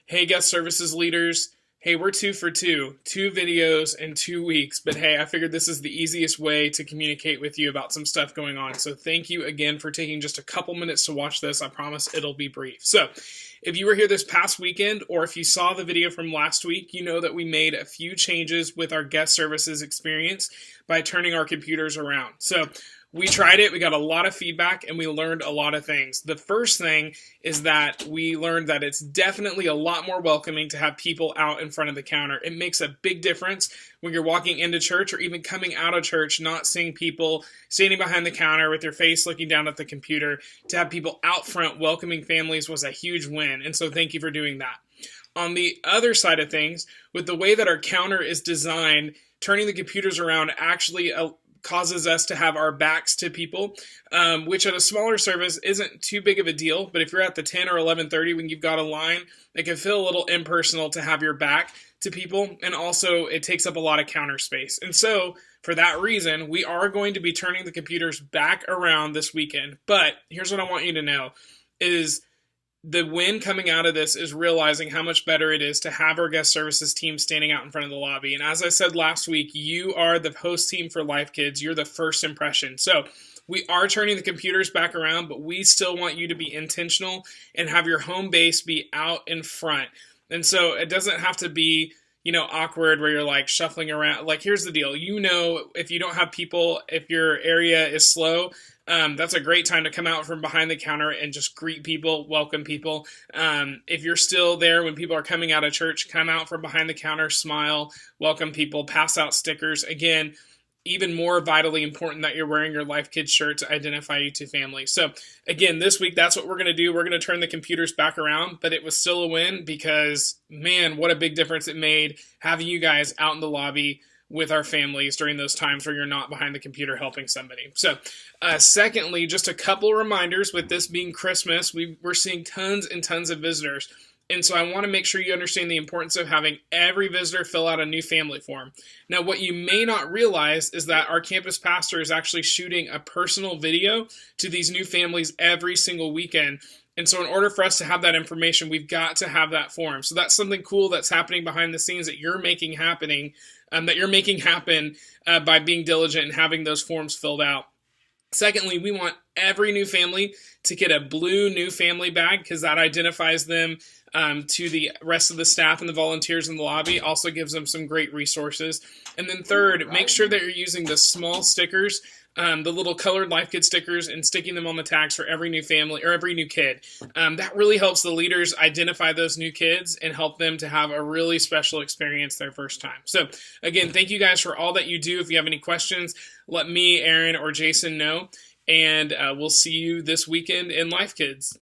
Hey, guest services leaders. Hey, we're 2 for 2, 2 videos in 2 weeks. But hey, I figured this is the easiest way to communicate with you about some stuff going on. So thank you again for taking just a couple minutes to watch this. I promise it'll be brief. So if you were here this past weekend, or if you saw the video from last week, you know that we made a few changes with our guest services experience by turning our computers around. So we tried it, we got a lot of feedback, and we learned a lot of things. The first thing is that we learned that it's definitely a lot more welcoming to have people out in front of the counter. It makes a big difference when you're walking into church or even coming out of church, not seeing people standing behind the counter with their face looking down at the computer. To have people out front welcoming families was a huge win, and so thank you for doing that. On the other side of things, with the way that our counter is designed, turning the computers around actually causes us to have our backs to people, which at a smaller service isn't too big of a deal. But if you're at the 10 or 11:30 when you've got a line, it can feel a little impersonal to have your back to people. And also it takes up a lot of counter space. And so for that reason, we are going to be turning the computers back around this weekend. But here's what I want you to know is the win coming out of this is realizing how much better it is to have our guest services team standing out in front of the lobby. And as I said last week, you are the host team for Life Kids. You're the first impression. So we are turning the computers back around, but we still want you to be intentional and have your home base be out in front. And so it doesn't have to be, awkward where you're like shuffling around. Like, here's the deal. If you don't have people, if your area is slow, that's a great time to come out from behind the counter and just greet people, welcome people. If you're still there when people are coming out of church, come out from behind the counter, smile, welcome people, pass out stickers. Again, even more vitally important that you're wearing your Life Kids shirt to identify you to family. So again, this week, that's what we're going to do. We're going to turn the computers back around, but it was still a win because, man, what a big difference it made having you guys out in the lobby with our families during those times where you're not behind the computer helping somebody. So secondly, just a couple reminders with this being Christmas, we're seeing tons and tons of visitors. And so I want to make sure you understand the importance of having every visitor fill out a new family form. Now, what you may not realize is that our campus pastor is actually shooting a personal video to these new families every single weekend. And so in order for us to have that information, we've got to have that form. So that's something cool that's happening behind the scenes that you're making happen by being diligent and having those forms filled out. Secondly, we want every new family to get a blue new family bag because that identifies them to the rest of the staff and the volunteers in the lobby. Also gives them some great resources. And then third, make sure that you're using the small stickers, the little colored Life Kid stickers, and sticking them on the tags for every new family or every new kid. That really helps the leaders identify those new kids and help them to have a really special experience their first time. So again, thank you guys for all that you do. If you have any questions, let me, Aaron, or Jason know. And we'll see you this weekend in Life Kids.